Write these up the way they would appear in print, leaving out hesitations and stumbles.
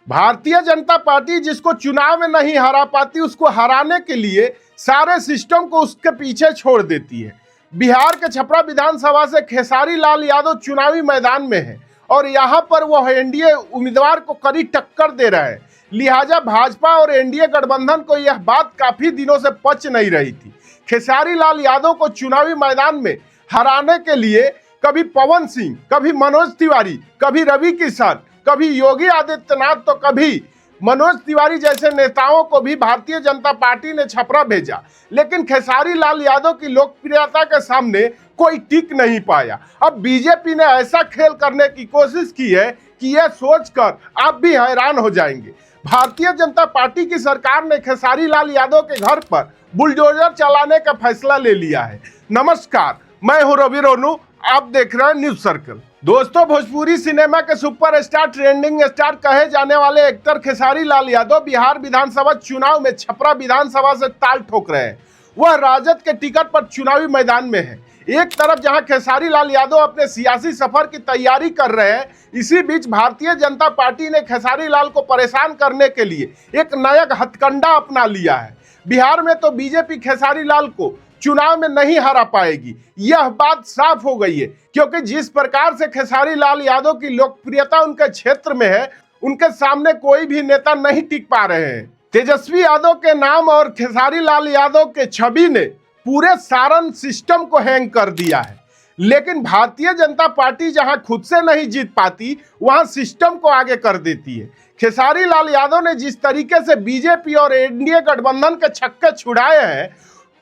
Bharatiya Janata party जिसको चुनाव में नहीं हरा पाती, उसको हराने के लिए सारे सिस्टम को उसके पीछे छोड़ देती है। बिहार के छपरा विधानसभा से खेसारी लाल यादव चुनावी मैदान में है और यहाँ पर वो एनडीए उम्मीदवार को कड़ी टक्कर दे रहे हैं। लिहाजा भाजपा और एनडीए गठबंधन को यह बात काफी दिनों से पच नहीं रही थी। खेसारी लाल यादव को चुनावी मैदान में हराने के लिए कभी पवन सिंह, कभी मनोज तिवारी, कभी रवि किशन, कभी योगी आदित्यनाथ, तो कभी मनोज तिवारी जैसे नेताओं को भी भारतीय जनता पार्टी ने छपरा भेजा, लेकिन खेसारी लाल यादव की लोकप्रियता के सामने कोई टिक नहीं पाया। अब बीजेपी ने ऐसा खेल करने की कोशिश की है कि यह सोचकर आप भी हैरान हो जाएंगे। भारतीय जनता पार्टी की सरकार ने खेसारी लाल यादव के घर पर बुलडोजर चलाने का फैसला ले लिया है। नमस्कार, मैं हूं रवि रोनू, आप देख रहे हैं न्यूज सर्कल। दोस्तों, भोजपुरी सिनेमा के सुपरस्टार, ट्रेंडिंग स्टार कहे जाने वाले एक्टर खेसारी लाल यादव बिहार विधानसभा चुनाव में छपरा विधानसभा से ताल ठोक रहे हैं। वह राजद के टिकट पर चुनावी मैदान में है। एक तरफ जहां खेसारी लाल यादव अपने सियासी सफर की तैयारी कर रहे हैं, इसी बीच भारतीय जनता पार्टी ने खेसारी लाल को परेशान करने के लिए एक नया हथकंडा अपना लिया है। बिहार में तो बीजेपी खेसारी लाल को चुनाव में नहीं हरा पाएगी, यह बात साफ हो गई है, क्योंकि जिस प्रकार से खेसारी लाल यादव की लोकप्रियता उनके क्षेत्र में है, उनके सामने कोई भी नेता नहीं टिक पा रहे हैं। तेजस्वी यादव के नाम और खेसारी लाल यादव के छवि ने पूरे सारण सिस्टम को हैंग कर दिया है। लेकिन भारतीय जनता पार्टी जहां खुद से नहीं जीत पाती, वहां सिस्टम को आगे कर देती है। खेसारी लाल यादव ने जिस तरीके से बीजेपी और एनडीए गठबंधन के छक्के छुड़ाए हैं,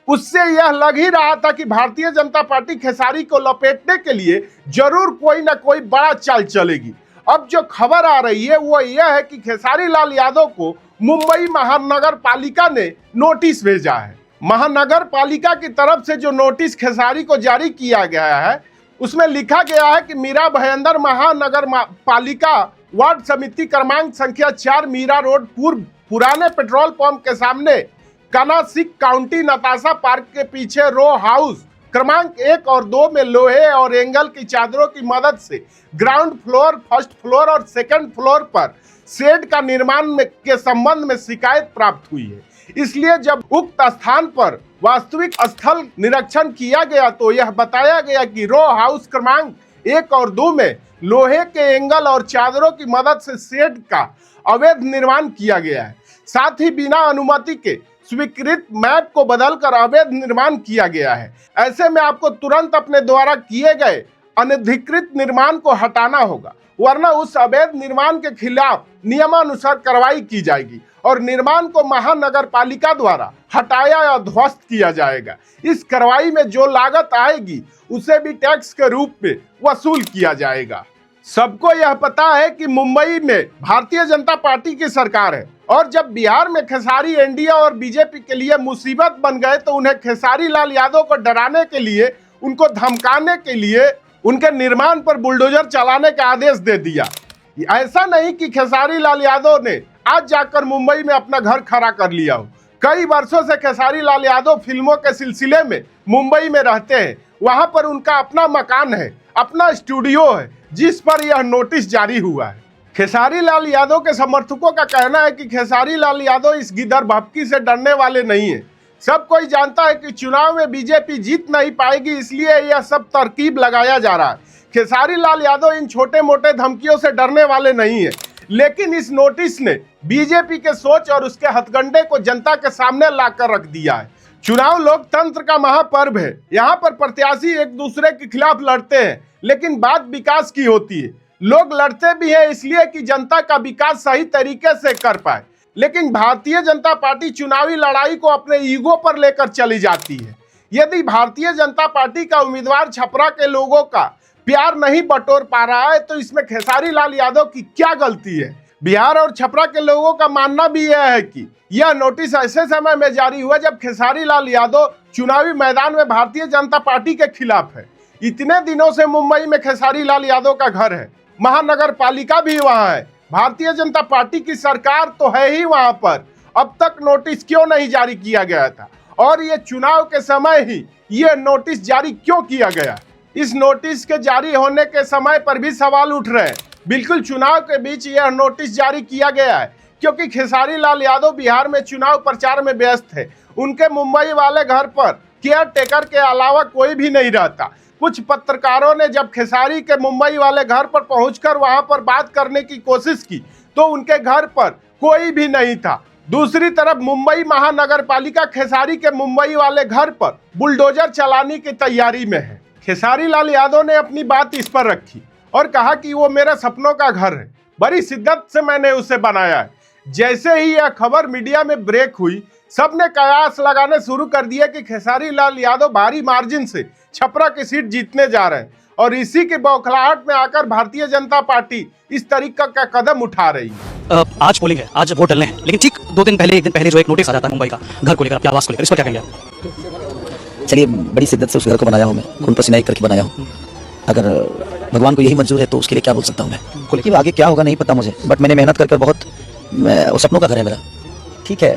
उससे यह लग ही रहा था कि भारतीय जनता पार्टी खेसारी को लपेटने के लिए जरूर कोई ना कोई बड़ा चाल चलेगी। अब जो खबर आ रही है वो यह है कि खेसारी लाल यादव को मुंबई महानगर पालिका ने नोटिस भेजा है। महानगर पालिका की तरफ से जो नोटिस खेसारी को जारी किया गया है, उसमें लिखा गया है कि मीरा भयंदर महानगर पालिका वार्ड समिति क्रमांक संख्या 4 मीरा रोड पुराने पेट्रोल पंप के सामने कनासिक काउंटी नताशा पार्क के पीछे रो हाउस क्रमांक 1 और 2 में लोहे और एंगल की चादरों की मदद से ग्राउंड फ्लोर, फर्स्ट फ्लोर और सेकंड फ्लोर पर शेड का निर्माण के संबंध में शिकायत प्राप्त हुई है। इसलिए जब उक्त स्थान पर वास्तविक स्थल निरीक्षण किया गया तो यह बताया गया कि रो हाउस क्रमांक 1 और 2 में लोहे के एंगल और चादरों की मदद से शेड का अवैध निर्माण किया गया है। साथ ही बिना अनुमति के स्वीकृत मैप को बदलकर अवैध निर्माण किया गया है। ऐसे में आपको तुरंत अपने द्वारा किए गए अनधिकृत निर्माण को हटाना होगा, वरना उस अवैध निर्माण के खिलाफ नियमानुसार कार्रवाई की जाएगी और निर्माण को महानगर पालिका द्वारा हटाया या ध्वस्त किया जाएगा। इस कार्रवाई में जो लागत आएगी उसे भी टैक्स के रूप में वसूल किया जाएगा। सबको यह पता है कि मुंबई में भारतीय जनता पार्टी की सरकार है और जब बिहार में खेसारी एनडीए और बीजेपी के लिए मुसीबत बन गए तो उन्हें खेसारी लाल यादव को डराने के लिए, उनको धमकाने के लिए उनके निर्माण पर बुलडोजर चलाने का आदेश दे दिया। ऐसा नहीं कि खेसारी लाल यादव ने आज जाकर मुंबई में अपना घर खड़ा कर लिया हो। कई वर्षों से खेसारी लाल यादव फिल्मों के सिलसिले में मुंबई में रहते हैं। वहां पर उनका अपना मकान है, अपना स्टूडियो है, जिस पर यह नोटिस जारी हुआ है। खेसारी लाल यादव के समर्थकों का कहना है कि खेसारी लाल यादव इस गिदर भपकी से डरने वाले नहीं है। सब कोई जानता है कि चुनाव में बीजेपी जीत नहीं पाएगी, इसलिए यह सब तरकीब लगाया जा रहा है। खेसारी लाल यादव इन छोटे मोटे धमकियों से डरने वाले नहीं है, लेकिन इस नोटिस ने बीजेपी के सोच और उसके हथकंडे को जनता के सामने लाकर रख दिया है। चुनाव लोकतंत्र का महापर्व है। यहाँ पर प्रत्याशी एक दूसरे के खिलाफ लड़ते हैं, लेकिन बात विकास की होती है। लोग लड़ते भी हैं इसलिए कि जनता का विकास सही तरीके से कर पाए, लेकिन भारतीय जनता पार्टी चुनावी लड़ाई को अपने ईगो पर लेकर चली जाती है। यदि भारतीय जनता पार्टी का उम्मीदवार छपरा के लोगों का प्यार नहीं बटोर पा रहा है तो इसमें खेसारी लाल यादव की क्या गलती है? बिहार और छपरा के लोगों का मानना भी यह है कि यह नोटिस ऐसे समय में जारी हुआ जब खेसारी लाल यादव चुनावी मैदान में भारतीय जनता पार्टी के खिलाफ है। इतने दिनों से मुंबई में खेसारी लाल यादव का घर है, महानगर पालिका भी वहां है, भारतीय जनता पार्टी की सरकार तो है ही वहां पर। अब तक नोटिस क्यों नहीं जारी किया गया था? और ये चुनाव के समय ही ये नोटिस जारी क्यों किया गया? इस नोटिस के जारी होने के समय पर भी सवाल उठ रहे हैं। बिल्कुल चुनाव के बीच यह नोटिस जारी किया गया है, क्योंकि खेसारी लाल यादव बिहार में चुनाव प्रचार में व्यस्त है। उनके मुंबई वाले घर पर केयर टेकर के अलावा कोई भी नहीं रहता। कुछ पत्रकारों ने जब खेसारी के मुंबई वाले घर पर पहुंचकर वहां पर बात करने की कोशिश की तो उनके घर पर कोई भी नहीं था। दूसरी तरफ मुंबई महानगर पालिका खेसारी के मुंबई वाले घर पर बुलडोजर चलाने की तैयारी में है। खेसारी लाल यादव ने अपनी बात इस पर रखी और कहा कि वो मेरा सपनों का घर है, बड़ी शिद्दत से मैंने उसे बनाया है। जैसे ही यह खबर मीडिया में ब्रेक हुई, सबने कयास लगाने शुरू कर दिया कि खेसारी लाल यादव भारी मार्जिन से छपरा की सीट जीतने जा रहे हैं और इसी के बौखलाहट में आकर भारतीय जनता पार्टी इस तरीके का कदम उठा रही है। आज पोलिंग है, आज वोट डलने हैं, लेकिन ठीक 2 दिन पहले, 1 दिन पहले जो एक नोटिस आ जाता है मुंबई का घर को लेकर, आपके आवास को लेकर, इस पर क्या कहेंगे आप? चलिए, बड़ी शिद्दत से उस घर को बनाया हूँ मैं, खून पसीना एक करके बनाया हूँ। अगर भगवान को यही मंजूर है तो उसके लिए क्या बोल सकता हूँ मैं। को लेकिन आगे क्या होगा नहीं पता मुझे, बट मैंने मेहनत कर बहुत, सपनों का घर है मेरा, ठीक है,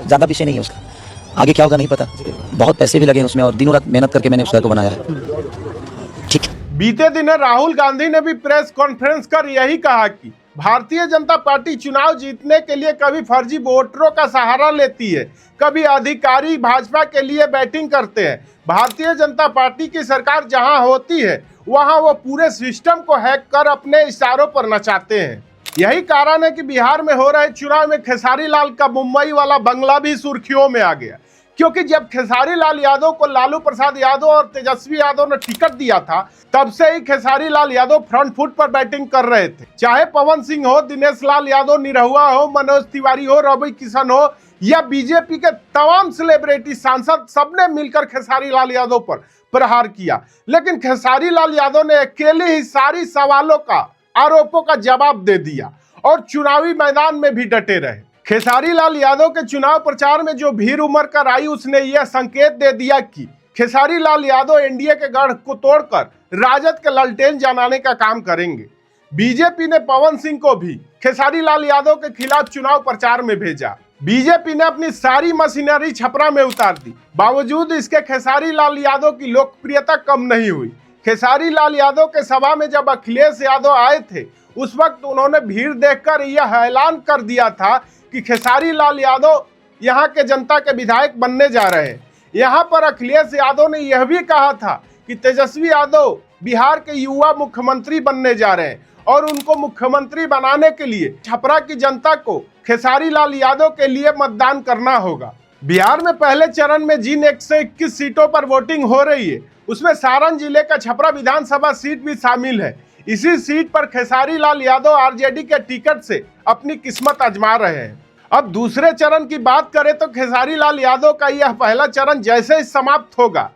ज़्यादा विषय नहीं है उसका। आगे क्या होगा नहीं पता, बहुत पैसे भी लगे उसमें और दिनों रात मेहनत करके मैंने उस घर को बनाया है। ठीक। बीते दिन राहुल गांधी ने भी प्रेस कॉन्फ्रेंस कर यही कहा कि भारतीय जनता पार्टी चुनाव जीतने के लिए कभी फर्जी वोटरों का सहारा लेती है, कभी अधिकारी भाजपा के लिए बैटिंग करते हैं। भारतीय जनता पार्टी की सरकार जहां होती है वहां वो पूरे सिस्टम को हैक कर अपने इशारों पर नचाते हैं। यही कारण है कि बिहार में हो रहे चुनाव में खेसारी लाल का मुंबई वाला बंगला भी सुर्खियों में आ गया, क्योंकि जब खेसारी लाल यादव को लालू प्रसाद यादव और तेजस्वी यादव ने टिकट दिया था, तब से ही खेसारी लाल यादव फ्रंट फुट पर बैटिंग कर रहे थे। चाहे पवन सिंह हो, दिनेश लाल यादव, निरहुआ हो, मनोज तिवारी हो, रवि किशन हो या बीजेपी के तमाम सेलिब्रिटी सांसद, सबने मिलकर खेसारी लाल यादव पर प्रहार किया, लेकिन खेसारी लाल यादव ने अकेले ही सारी सवालों का, आरोपों का जवाब दे दिया और चुनावी मैदान में भी डटे रहे। खेसारी लाल यादव के चुनाव प्रचार में जो भीड़ उमड़ कर आई, उसने यह संकेत दे दिया कि खेसारी लाल यादव एनडीए के गढ़ को तोड़कर राजद के ललटेन जमाने का काम करेंगे। बीजेपी ने पवन सिंह को भी खेसारी लाल यादव के खिलाफ चुनाव प्रचार में भेजा। बीजेपी ने अपनी सारी मशीनरी छपरा में उतार दी, बावजूद इसके खेसारी लाल यादव की लोकप्रियता कम नहीं हुई। खेसारी लाल यादव के सभा में जब अखिलेश यादव आए थे, उस वक्त उन्होंने भीड़ देखकर यह ऐलान कर दिया था कि खेसारी लाल यादव यहाँ के जनता के विधायक बनने जा रहे हैं। यहाँ पर अखिलेश यादव ने यह भी कहा था कि तेजस्वी यादव बिहार के युवा मुख्यमंत्री बनने जा रहे हैं और उनको मुख्यमंत्री बनाने के लिए छपरा की जनता को खेसारी लाल यादव के लिए मतदान करना होगा। बिहार में पहले चरण में जिन 121 सीटों पर वोटिंग हो रही है, उसमें सारण जिले का छपरा विधानसभा सीट भी शामिल है। इसी सीट पर खेसारी लाल यादव आरजेडी के टिकट से अपनी किस्मत आजमा रहे हैं। अब दूसरे चरण की बात करें तो खेसारी लाल यादव का यह पहला चरण जैसे ही समाप्त होगा,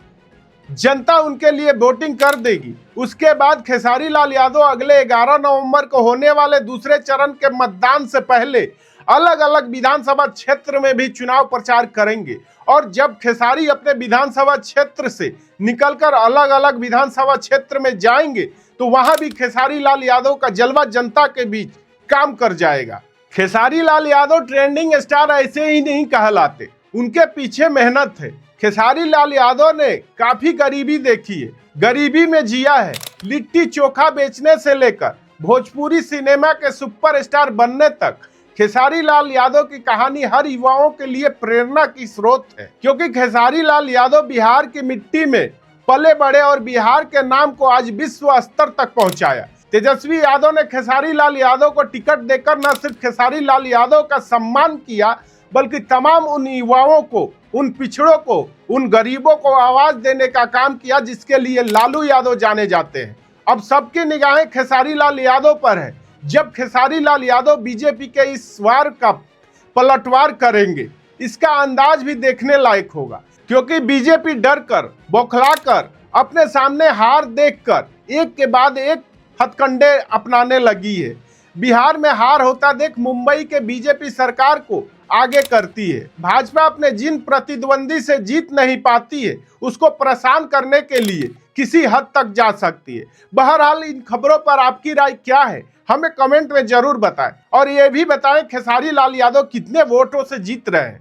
जनता उनके लिए वोटिंग कर देगी। उसके बाद खेसारी लाल यादव अगले 11 नवंबर को होने वाले दूसरे चरण के मतदान से पहले अलग अलग विधानसभा क्षेत्र में भी चुनाव प्रचार करेंगे और जब खेसारी अपने विधानसभा क्षेत्र से निकलकर अलग अलग विधानसभा क्षेत्र में जाएंगे तो वहां भी खेसारी लाल यादव का जलवा जनता के बीच काम कर जाएगा। खेसारी लाल यादव ट्रेंडिंग स्टार ऐसे ही नहीं कहलाते, उनके पीछे मेहनत है। खेसारी लाल यादव ने काफी गरीबी देखी है, गरीबी में जिया है। लिट्टी चोखा बेचने से लेकर भोजपुरी सिनेमा के सुपरस्टार बनने तक खेसारी लाल यादव की कहानी हर युवाओं के लिए प्रेरणा की स्रोत है, क्योंकि खेसारी लाल यादव बिहार की मिट्टी में पले बड़े और बिहार के नाम को आज विश्व स्तर तक पहुंचाया। तेजस्वी यादव ने खेसारी लाल यादव को टिकट देकर न सिर्फ खेसारी लाल यादव का सम्मान किया, बल्कि तमाम उन युवाओं को, उन पिछड़ों को, उन गरीबों को आवाज देने का काम किया जिसके लिए लालू यादव जाने जाते हैं। अब सबकी निगाहें खेसारी लाल यादव पर है। जब खेसारी लाल यादव बीजेपी के इस वार का पलटवार करेंगे, इसका अंदाज भी देखने लायक होगा, क्योंकि बीजेपी डर कर, बौखला कर, अपने सामने हार देखकर एक के बाद एक हथकंडे अपनाने लगी है। बिहार में हार होता देख मुंबई के बीजेपी सरकार को आगे करती है। भाजपा अपने जिन प्रतिद्वंदी से जीत नहीं पाती है, उसको परेशान करने के लिए किसी हद तक जा सकती है। बहरहाल इन खबरों पर आपकी राय क्या है, हमें कमेंट में जरूर बताएं और ये भी बताएं खेसारी लाल यादव कितने वोटों से जीत रहे हैं।